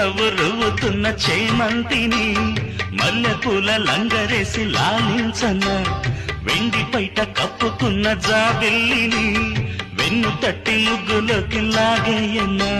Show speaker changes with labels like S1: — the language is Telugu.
S1: నవ్వు రువ్వుతున్న చేమంతిని మల్లెపూల లంగరేసి లాలించన్న వెండి పైట కప్పుకున్న జాబిల్లిని వెన్ను తట్టి ముగ్గులోకి లాగేయన్నా